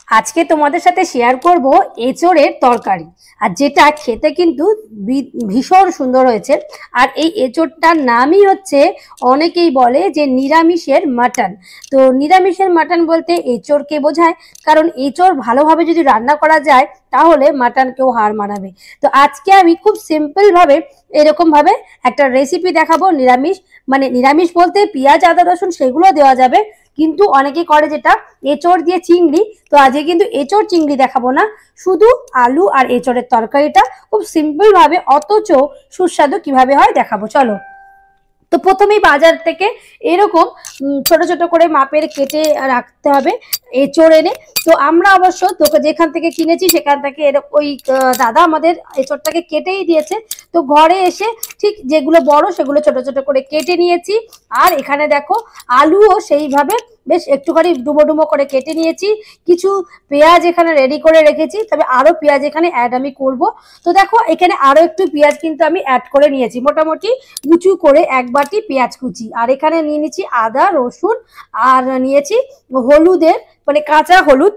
আজকে তোমাদের সাথে শেয়ার করব এঁচোড়ের তরকারি, আর যেটা খেতে কিন্তু ভীষণ সুন্দর হয়েছে। আর এই এঁচোড়টার নামই হচ্ছে, অনেকেই বলে যে নিরামিষের মাটন। তো নিরামিষের মাটন বলতে এঁচোড়কে বোঝায়, কারণ এঁচোড় ভালোভাবে যদি রান্না করা যায় তাহলে মাটনকেও হার মানাবে। তো আজকে আমি খুব সিম্পল ভাবে এরকম ভাবে একটা রেসিপি দেখাবো। নিরামিষ মানে নিরামিষ বলতে পেঁয়াজ আদা রসুন সেগুলো দেওয়া যাবে, কিন্তু অনেকে করে যেটা এঁচোড় দিয়ে চিংড়ি। তো আজকে কিন্তু এঁচোড় চিংড়ি দেখাবো না, শুধু আলু আর এঁচোড়ের তরকারিটা খুব সিম্পল ভাবে অথচ সুস্বাদু কিভাবে হয় দেখাবো। চলো। তো প্রথমেই বাজার থেকে এরকম ছোট ছোট করে মাপের কেটে রাখতে হবে এঁচোড় এনে। তো আমরা অবশ্য তোকে যেখান থেকে কিনেছি সেখান থেকে ওই দাদা আমাদের এঁচোড়টাকে কেটেই দিয়েছে। তো ঘরে এসে ঠিক যেগুলো বড় সেগুলো ছোট ছোট করে কেটে নিয়েছি। আর এখানে দেখো আলুও সেইভাবে বেশ একটুখানি ডুমো ডুমো করে কেটে নিয়েছি। কিছু পেঁয়াজ এখানে রেডি করে রেখেছি, তবে আরো পেঁয়াজ এখানে অ্যাড আমি করব। তো দেখো এখানে আরো একটু পেঁয়াজ কিন্তু আমি অ্যাড করে নিয়েছি, মোটামুটি কুচু করে এক বাটি পেঁয়াজ কুচি। আর এখানে নিয়ে নিয়েছি আদা রসুন, আর নিয়েছি হলুদের মানে কাঁচা হলুদ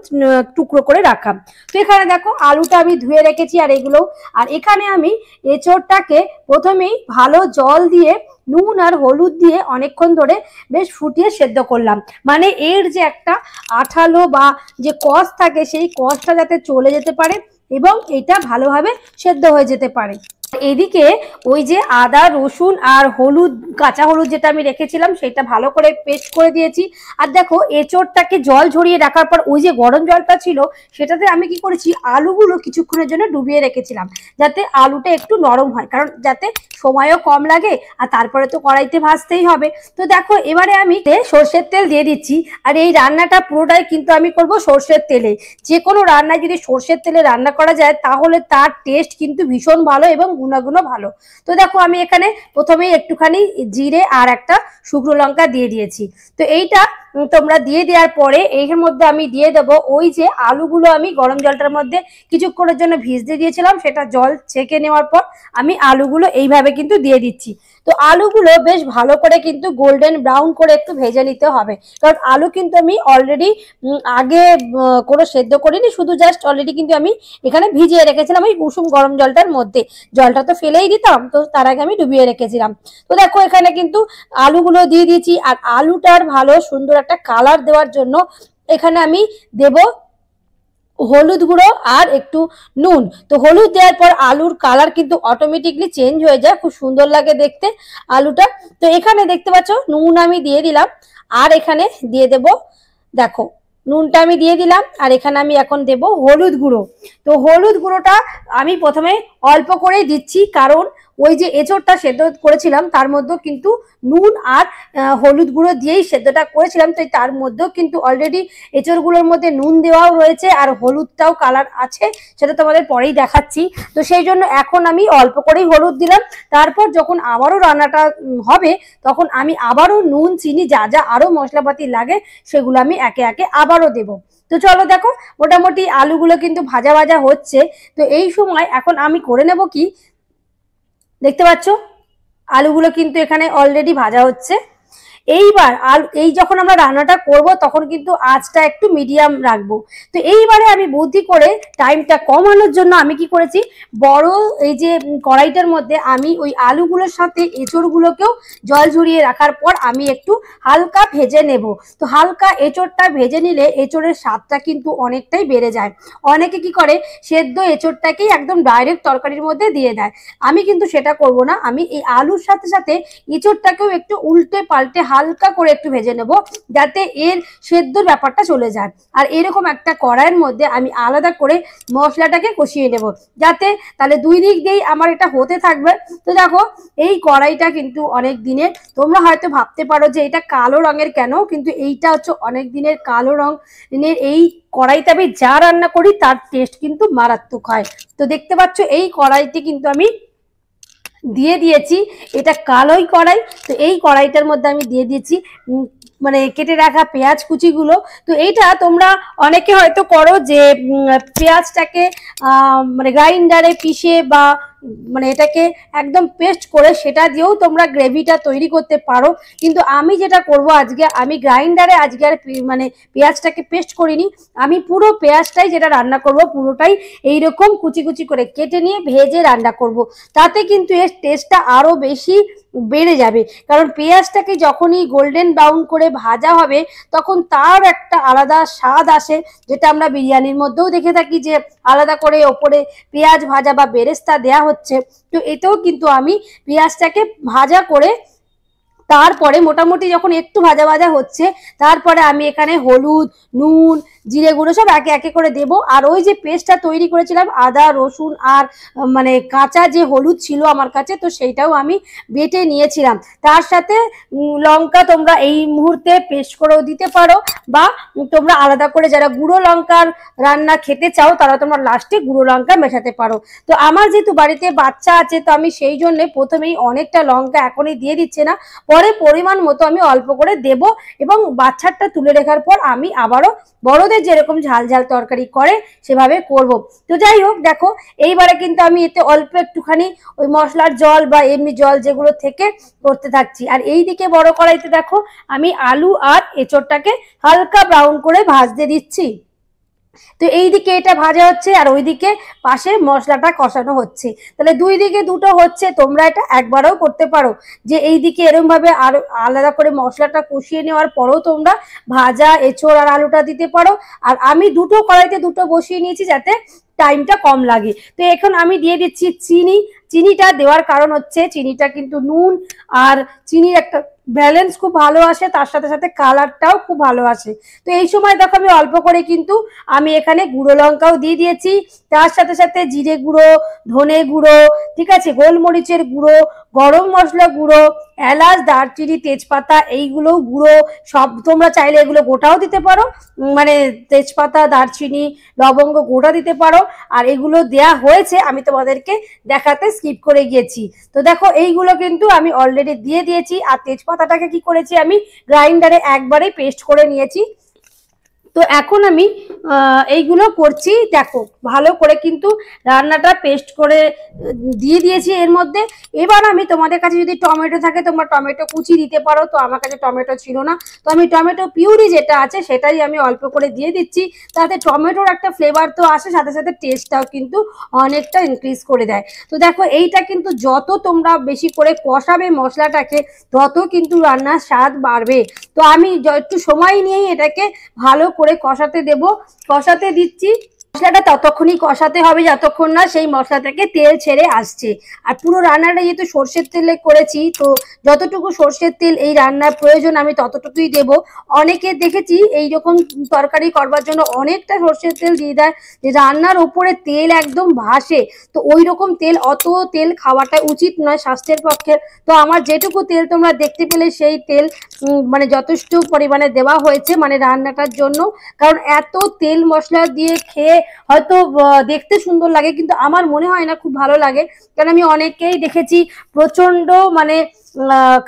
টুকরো করে রাখা। তো এখানে দেখো আলুটা আমি ধুয়ে রেখেছি আর এগুলো। আর এখানে আমি এঁচোড়টাকে প্রথমেই ভালো জল দিয়ে নুন আর হলুদ দিয়ে অনেকক্ষণ ধরে বেশ ফুটিয়ে সেদ্ধ করলাম, মানে এর যে একটা আঠালো বা যে কষ থাকে সেই কষটা যাতে চলে যেতে পারে এবং এটা ভালোভাবে সেদ্ধ হয়ে যেতে পারে। এদিকে ওই যে আদা রসুন আর হলুদ কাঁচা হলুদ যেটা আমি রেখেছিলাম সেটা ভালো করে পেস্ট করে দিয়েছি। আর দেখো এঁচোড়টাকে জল ঝরিয়ে রাখার পর ওই যে গরম জলটা ছিল সেটাতে আমি কি করেছি, আলুগুলো কিছুক্ষণের জন্য ডুবিয়ে রেখেছিলাম যাতে আলুটা একটু নরম হয়, কারণ যাতে সময়ও কম লাগে আর তারপরে তো কড়াইতে ভাজতেই হবে। তো দেখো এবারে আমি সর্ষের তেল দিয়ে দিচ্ছি। আর এই রান্নাটা পুরোটাই কিন্তু আমি করব সর্ষের তেলে। যে কোনো রান্নায় যদি সর্ষের তেলে রান্না করা যায় তাহলে তার টেস্ট কিন্তু ভীষণ ভালো এবং গুণাগুণও ভালো। তো দেখো আমি এখানে প্রথমেই একটুখানি জিরে আর একটা শুকনো লঙ্কা দিয়ে দিয়েছি। তো এইটা তোমরা দিয়ে দেওয়ার পরে এর মধ্যে আমি দিয়ে দেবো ওই যে আলুগুলো আমি গরম জলটার মধ্যে কিছুক্ষণের জন্য ভিজতে দিয়েছিলাম, সেটা জল ছেঁকে নেওয়ার পর আমি আলুগুলো এইভাবে কিন্তু দিয়ে দিচ্ছি। তো আলুগুলো বেশ ভালো করে কিন্তু গোল্ডেন ব্রাউন করে একটু ভেজে নিতে হবে, কারণ আলু কিন্তু আমি অলরেডি আগে কোনো সেদ্ধ করিনি, শুধু জাস্ট অলরেডি কিন্তু আমি এখানে ভিজিয়ে রেখেছিলাম ওই কুসুম গরম জলটার মধ্যে। জলটা তো ফেলেই দিতাম, তো তার আগে আমি ডুবিয়ে রেখেছিলাম। তো দেখো এখানে কিন্তু আলুগুলো দিয়ে দিয়েছি। আর আলুটার ভালো সুন্দর একটা কালার দেওয়ার জন্য এখানে আমি দেব হলুদ গুঁড়ো আর একটু নুন। তো হলুদ দেওয়ার পর আলুর কালার কিন্তু অটোমেটিকলি চেঞ্জ হয়ে যায়, খুব সুন্দর লাগে দেখতে আলুটা। তো এখানে দেখতে পাচ্ছ নুন আমি দিয়ে দিলাম। আর এখানে দিয়ে দেব, দেখো নুনটা আমি দিয়ে দিলাম। আর এখানে আমি এখন দেব হলুদ গুঁড়ো। তো হলুদ গুঁড়োটা আমি প্রথমে অল্প করেই দিচ্ছি, কারণ ওই যে এঁচোড়টা সেদ্ধ করেছিলাম তার মধ্যেও কিন্তু নুন আর হলুদ গুঁড়ো দিয়েই সেদ্ধটা করেছিলাম। তো তার মধ্যেও কিন্তু অলরেডি এঁচোড়গুলোর মধ্যে নুন দেওয়াও রয়েছে আর হলুদটাও কালার আছে, সেটা তোমাদের পরেই দেখাচ্ছি। তো সেই জন্য এখন আমি অল্প করেই হলুদ দিলাম। তারপর যখন আবারও রান্নাটা হবে তখন আমি আবারও নুন চিনি যা যা আরো মশলাপাতি লাগে সেগুলো আমি একে একে আবারও দেবো। তো চলো দেখো মোটামুটি আলুগুলো কিন্তু ভাজা ভাজা হচ্ছে। তো এই সময় এখন আমি করে নেব কি, দেখতে পাচ্ছ আলুগুলো কিন্তু এখানে অলরেডি ভাজা হচ্ছে। এইবার এই যখন আমরা রান্নাটা করব তখন কিন্তু আঁচটা একটু মিডিয়াম রাখবো। তো এইবারে আমি বুদ্ধি করে টাইমটা কমানোর জন্য আমি কি করেছি, বড় এই যে কড়াইটার মধ্যে আমি ওই আলুগুলোর সাথে এঁচোড়গুলোকেও জল ঝরিয়ে রাখার পর আমি একটু হালকা ভেজে নেব। তো হালকা এঁচোড়টা ভেজে নিলে এঁচোড়ের স্বাদটা কিন্তু অনেকটাই বেড়ে যায়। অনেকে কি করে সেদ্ধ এঁচোড়টাকেই একদম ডাইরেক্ট তরকারির মধ্যে দিয়ে দেয়, আমি কিন্তু সেটা করব না। আমি এই আলুর সাথে সাথে এঁচোড়টাকেও একটু উল্টে পাল্টে হালকা করে একটু ভেজে নেব যাতে এর সেদ্ধর ব্যাপারটা চলে যায়। আর এরকম একটা কড়াইয়ের মধ্যে আমি আলাদা করে মশলাটাকে কষিয়ে নেব, যাতে তাহলে দুই দিক দিয়েই আমার এটা হতে থাকবে। তো দেখো এই কড়াইটা কিন্তু অনেক দিনের, তোমরা হয়তো ভাবতে পারো যে এটা কালো রঙের কেন, কিন্তু এইটা হচ্ছে অনেক দিনের কালো রঙের এই কড়াইতে আমি যা রান্না করি তার টেস্ট কিন্তু মারাত্মক হয়। তো দেখতে পাচ্ছ এই কড়াইতে কিন্তু আমি দিয়ে দিয়েছি, এটা কালোই কড়াই। তো এই কড়াইটার মধ্যে আমি দিয়ে দিয়েছি মানে কেটে রাখা পেঁয়াজ কুচিগুলো। তো এইটা তোমরা অনেকে হয়তো করো যে পেঁয়াজটাকে মানে গ্রাইন্ডারে পিষে বা মানে এটাকে একদম পেস্ট করে সেটা দিয়েও তোমরা গ্রেভিটা তৈরি করতে পারো। কিন্তু আমি যেটা করব আজকে, আমি গ্রাইন্ডারে আজকে আর মানে পেঁয়াজটাকে পেস্ট করিনি, আমি পুরো পেঁয়াজটাই যেটা রান্না করব পুরোটাই এইরকম কুচি কুচি করে কেটে নিয়ে ভেজে রান্না করব। তাতে কিন্তু এর টেস্টটা আরো বেশি বেড়ে যাবে, কারণ পেঁয়াজটাকে যখনই গোল্ডেন ব্রাউন করে ভাজা হবে তখন তার একটা আলাদা স্বাদ আসে, যেটা আমরা বিরিয়ানির মধ্যেও দেখে থাকি যে আলাদা করে ওপরে পেঁয়াজ ভাজা বা বেরেস্তা দেয়া হচ্ছে। তো এতেও কিন্তু আমি পেঁয়াজটাকে ভাজা করে তারপরে মোটামুটি যখন একটু ভাজা ভাজা হচ্ছে তারপরে আমি এখানে হলুদ, নুন, জিরে গুঁড়ো সব একে একে করে দেব। আর ওই যে পেস্টটা তৈরি করেছিলাম আদা রসুন আর মানে কাঁচা যে হলুদ ছিল আমার কাছে, তো সেইটাও আমি বেটে নিয়েছিলাম। তার সাথে লঙ্কা তোমরা এই মুহূর্তে পেস্ট করেও দিতে পারো, বা তোমরা আলাদা করে যারা গুঁড়ো লঙ্কার রান্না খেতে চাও তারা তোমরা লাস্টে গুঁড়ো লঙ্কা মেশাতে পারো। তো আমার যেহেতু বাড়িতে বাচ্চা আছে তো আমি সেই জন্য প্রথমেই অনেকটা লঙ্কা এখনই দিয়ে দিচ্ছি না, পরে পরিমাণ মতো আমি অল্প করে দেব, এবং বাচ্চাটা তুলে রাখার পর আমি আবারও বড়দের যেরকম ঝাল ঝাল তরকারি করে সেভাবে করব। তো যাই হোক, দেখো এইবারে কিন্তু আমি এতে অল্প একটুখানি ওই মশলার জল বা এমনি জল যেগুলো থেকে করতে থাকছি। আর এই দিকে বড় কড়াইতে দেখো আমি আলু আর এঁচোড়টাকে হালকা ব্রাউন করে ভাজতে দিচ্ছি। তো এইদিকে এটা ভাজা হচ্ছে আর ওইদিকে পাশে মশলাটা কষানো হচ্ছে, তাহলে দুই দিকে দুটো হচ্ছে। তোমরা এটা একবারও করতে পারো যে এইদিকে এরকম ভাবে আর আলাদা করে মশলাটা কষিয়ে নেওয়ার পরেও তোমরা ভাজা এঁচোড় আর আলুটা দিতে পারো। আর আমি দুটো কড়াইতে দুটো বসিয়ে নিয়েছি যাতে টাইমটা কম লাগে। তো এখন আমি দিয়ে দিচ্ছি চিনি। চিনিটা দেওয়ার কারণ হচ্ছে চিনিটা কিন্তু নুন আর চিনির একটা ব্যালেন্স খুব ভালো আসে, তার সাথে সাথে কালারটাও খুব ভালো আসে। তো এই সময় দেখো আমি অল্প করে কিন্তু আমি এখানে গুঁড়ো লঙ্কাও দিয়ে দিয়েছি, তার সাথে সাথে জিরে গুঁড়ো, ধনে গুঁড়ো, ঠিক আছে, গোলমরিচের গুঁড়ো, গরম মশলা গুঁড়ো, এলাচ, দারচিনি, তেজপাতা এইগুলো গুঁড়ো সব তোমরা চাইলে এগুলো গোটাও দিতে পারো, মানে তেজপাতা, দারচিনি, লবঙ্গ গোটা দিতে পারো। আর এগুলো দেয়া হয়েছে, আমি তোমাদেরকে দেখাতে স্কিপ করে গিয়েছি। তো দেখো এইগুলো কিন্তু আমি অলরেডি দিয়ে দিয়েছি। আর তেজপাতাটাকে কি করেছি, আমি গ্রাইন্ডারে একবারেই পেস্ট করে নিয়েছি। তো এখন আমি এইগুলো করছি, দেখো ভালো করে কিন্তু রান্নাটা পেস্ট করে দিয়ে দিয়েছি এর মধ্যে। এবার আমি তোমাদের কাছে যদি টমেটো থাকে তোমরা টমেটো কুচি দিতে পারো, তো আমার কাছে টমেটো ছিল না, তো আমি টমেটো পিউরি যেটা আছে সেটাই আমি অল্প করে দিয়ে দিচ্ছি, তাতে টমেটোর একটা ফ্লেভার তো আসে, সাথে সাথে টেস্টটাও কিন্তু অনেকটা ইনক্রিজ করে দেয়। তো দেখো এইটা কিন্তু যত তোমরা বেশি করে কষাবে মশলাটাকে তত কিন্তু রান্নার স্বাদ বাড়বে। তো আমি একটু সময় নিয়েই এটাকে ভালো করে কষাতে দেব, কষাতে দিচ্ছি। মশলাটা ততক্ষণই কষাতে হবে যতক্ষণ না সেই মশলা থেকে তেল ছেড়ে আসছে। আর পুরো রান্নাটা যেহেতু সর্ষের তেলে করেছি, তো যতটুকু সর্ষের তেল এই রান্নার প্রয়োজন আমি ততটুকুই দেব। অনেকে দেখেছি এইরকম তরকারি করবার জন্য অনেকটা সর্ষের তেল দিয়ে দেয়, যে রান্নার উপরে তেল একদম ভাসে। তো ওই রকম তেল, অত তেল খাওয়াটা উচিত নয় স্বাস্থ্যের পক্ষে। তো আমার যেটুকু তেল তোমরা দেখতে পেলে সেই তেল মানে যথেষ্ট পরিমাণে দেওয়া হয়েছে মানে রান্নাটার জন্য। কারণ এত তেল মশলা দিয়ে খেয়ে হয়তো দেখতে সুন্দর লাগে, কিন্তু আমার মনে হয় না খুব ভালো লাগে। কারণ আমি অনেকেই দেখেছি প্রচন্ড মানে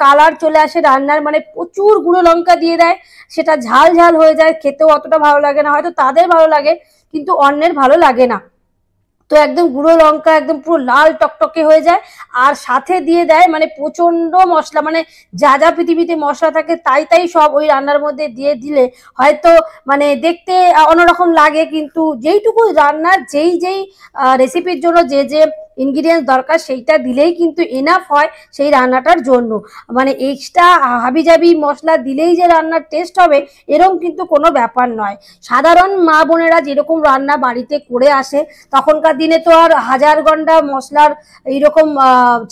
কালার চলে আসে রান্নার, মানে প্রচুর গুঁড়ো লঙ্কা দিয়ে দেয়, সেটা ঝাল ঝাল হয়ে যায়, খেতেও অতটা ভালো লাগে না। হয়তো তাদের ভালো লাগে কিন্তু অন্যের ভালো লাগে না। তো একদম গুঁড়ো লঙ্কা একদম পুরো লাল টকটকে হয়ে যায়, আর সাথে দিয়ে দেয় মানে প্রচন্ড মশলা, মানে যা যা পৃথিবীতে মশলা থাকে তাই তাই সব ওই রান্নার মধ্যে দিয়ে দিলে হয়তো মানে দেখতে অন্যরকম লাগে, কিন্তু যেইটুকু রান্নার যেই যেই রেসিপির জন্য যে যে ইনগ্রিডিয়েন্টস দরকার সেইটা দিলেই কিন্তু এনাফ হয় সেই রান্নাটার জন্য। মানে এক্সট্রা হাবিজাবি মশলা দিলেই যে রান্নার টেস্ট হবে এরকম কিন্তু কোনো ব্যাপার নয়। সাধারণ মা বোনেরা যেরকম রান্না বাড়িতে করে আসে, তখনকার দিনে তো আর হাজার ঘন্টা মশলার এইরকম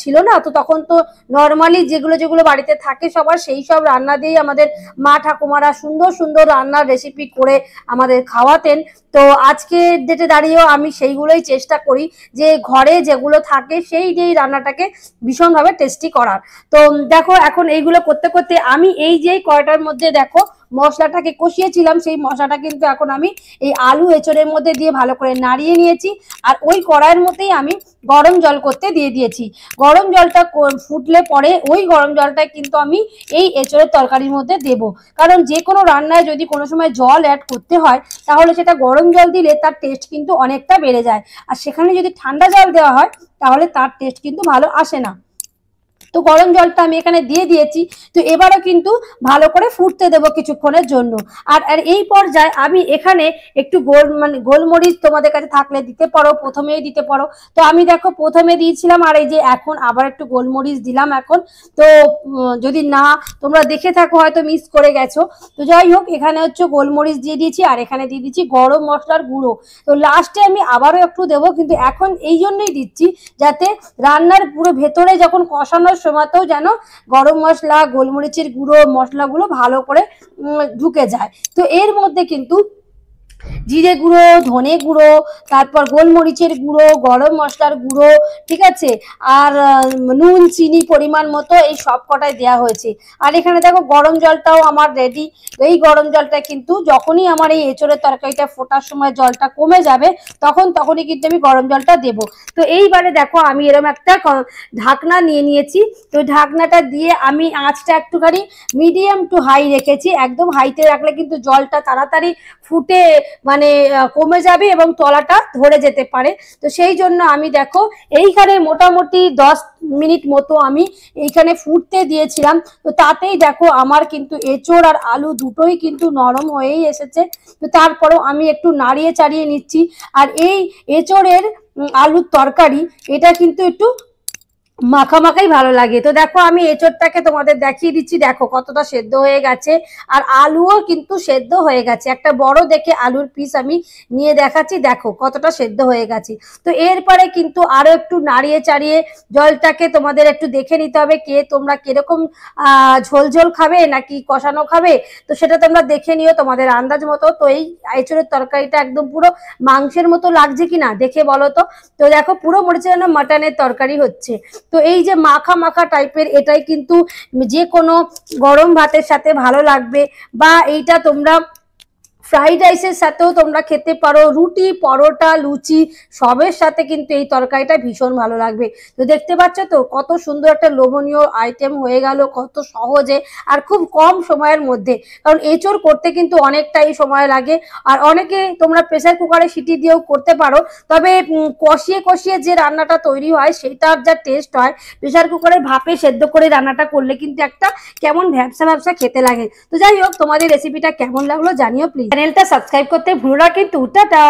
ছিল না, তো তখন তো নর্মালি যেগুলো যেগুলো বাড়িতে থাকে সবার সেই সব রান্না দিয়েই আমাদের মা ঠাকুমারা সুন্দর সুন্দর রান্নার রেসিপি করে আমাদের খাওয়াতেন। তো আজকে ডেটে দাঁড়িয়েও আমি সেইগুলোই চেষ্টা করি যে ঘরে যেগুলো থাকে সেই যেই রান্নাটাকে ভীষণভাবে টেস্টি করার। তো দেখো এখন এইগুলো করতে করতে আমি এই যে কড়াইটার মধ্যে দেখো মশলাটাকে কষিয়েছিলাম সেই মশলাটা কিন্তু এখন আমি এই আলু এঁচড়ের মধ্যে দিয়ে ভালো করে নাড়িয়ে নিয়েছি। আর ওই কড়াইয়ের মধ্যেই আমি গরম জল করতে দিয়ে দিয়েছি। গরম জলটা ফুটলে পরে ওই গরম জলটা কিন্তু আমি এই এঁচড়ের তরকারির মধ্যে দেব। কারণ যে কোনো রান্নায় যদি কোনো সময় জল অ্যাড করতে হয় তাহলে সেটা গরম জল দিলে তার টেস্ট কিন্তু অনেকটা বেড়ে যায়। আর সেখানে যদি ঠান্ডা জল দেওয়া হয় তাহলে তার টেস্ট কিন্তু ভালো আসে না। তো গরম জলটা আমি এখানে দিয়ে দিয়েছি। তো এবারও কিন্তু ভালো করে ফুটতে দেবো কিছুক্ষণের জন্য। আর আর এই পর্যায়ে আমি এখানে একটু গোলমরিচ তোমাদের কাছে থাকলে দিতে পারো, প্রথমেই দিতে পারো। তো আমি দেখো প্রথমে দিয়েছিলাম আর এই যে এখন আবার একটু গোলমরিচ দিলাম এখন। তো যদি না তোমরা দেখে থাকো হয়তো মিস করে গেছো। তো যাই হোক এখানে হচ্ছে গোলমরিচ দিয়ে দিয়েছি আর এখানে দিয়ে দিচ্ছি গরম মশলার গুঁড়ো। তো লাস্টে আমি আবারও একটু দেবো, কিন্তু এখন এই জন্যই দিচ্ছি যাতে রান্নার পুরো ভেতরে যখন কষানোর সময়তেও যেন গরম মশলা গোলমরিচের গুঁড়ো মশলাগুলো ভালো করে ঢুকে যায়। তো এর মধ্যে কিন্তু জিরে গুঁড়ো, ধনে গুঁড়ো, তারপর গোলমরিচের গুঁড়ো, গরম মশলার গুঁড়ো, ঠিক আছে, আর নুন চিনি পরিমাণ মতো এই সব কটাই দেওয়া হয়েছে। আর এখানে দেখো গরম জলটাও আমার রেডি। এই গরম জলটা কিন্তু যখনই আমার এই এঁচড়ের তরকারিটা ফোটার সময় জলটা কমে যাবে তখনই কিন্তু আমি গরম জলটা দেব। তো এইবারে দেখো আমি এরকম একটা ঢাকনা নিয়ে নিয়েছি। তো ঢাকনাটা দিয়ে আমি আঁচটা একটুখানি মিডিয়াম টু হাই রেখেছি। একদম হাইতে রাখলে কিন্তু জলটা তাড়াতাড়ি ফুটে মানে কমে যাবে এবং তলাটা ধরে যেতে পারে। তো সেই জন্য আমি দেখো এইখানে মোটামুটি 10 মিনিট মতো আমি এইখানে ফুটতে দিয়েছিলাম। তো তাতেই দেখো আমার কিন্তু এঁচড় আর আলু দুটোই কিন্তু নরম হয়েই এসেছে। তো তারপরেও আমি একটু নাড়িয়ে চাড়িয়ে নিচ্ছি। আর এই এঁচড়ের আলুর তরকারি এটা কিন্তু একটু মাখামাখাই ভালো লাগে। তো দেখো আমি এঁচড়টাকে তোমাদের দেখিয়ে দিচ্ছি, দেখো কতটা সেদ্ধ হয়ে গেছে আর আলুও কিন্তু সেদ্ধ হয়ে গেছে। একটা বড় দেখে আলুর পিস আমি নিয়ে দেখাচ্ছি, দেখো কতটা সেদ্ধ হয়ে গেছে। তো এরপরে কিন্তু আরো একটু নাড়িয়ে চাড়িয়ে জলটাকে তোমাদের একটু দেখে নিতে হবে কে তোমরা কিরকম ঝোল ঝোল খাবে নাকি কষানো খাবে। তো সেটা তোমরা দেখে নিও তোমাদের আন্দাজ মতো। তো এই এঁচড়ের তরকারিটা একদম পুরো মাংসের মতো লাগছে কিনা দেখে বলো তো। তো দেখো পুরো মরিচে যেন মাটনের তরকারি হচ্ছে। তো এই যে মাখা মাখা টাইপের এটাই কিন্তু যে কোনো গরম ভাতের সাথে ভালো লাগবে, বা এইটা তোমরা ফ্রাইড রাইসের সাথেও তোমরা খেতে পারো, রুটি পরোটা লুচি সবের সাথে কিন্তু এই তরকারিটা ভীষণ ভালো লাগবে। তো দেখতে পাচ্ছ তো কত সুন্দর একটা লোভনীয় আইটেম হয়ে গেল, কত সহজে আর খুব কম সময়ের মধ্যে। কারণ এঁচড় করতে কিন্তু অনেকটাই সময় লাগে। আর অনেকে তোমরা প্রেসার কুকারে সিটি দিয়েও করতে পারো, তবে কষিয়ে কষিয়ে যে রান্নাটা তৈরি হয় সেটার যা টেস্ট হয় প্রেসার কুকারে ভাপে সেদ্ধ করে রান্নাটা করলে কিন্তু একটা কেমন ভ্যাপসা ভ্যাপসা খেতে লাগে। তো যাই হোক তোমাদের রেসিপিটা কেমন লাগলো জানিও প্লিজ। চ্যানেলটা সাবস্ক্রাইব করতে ভুলো না কিন্তু। টাটা।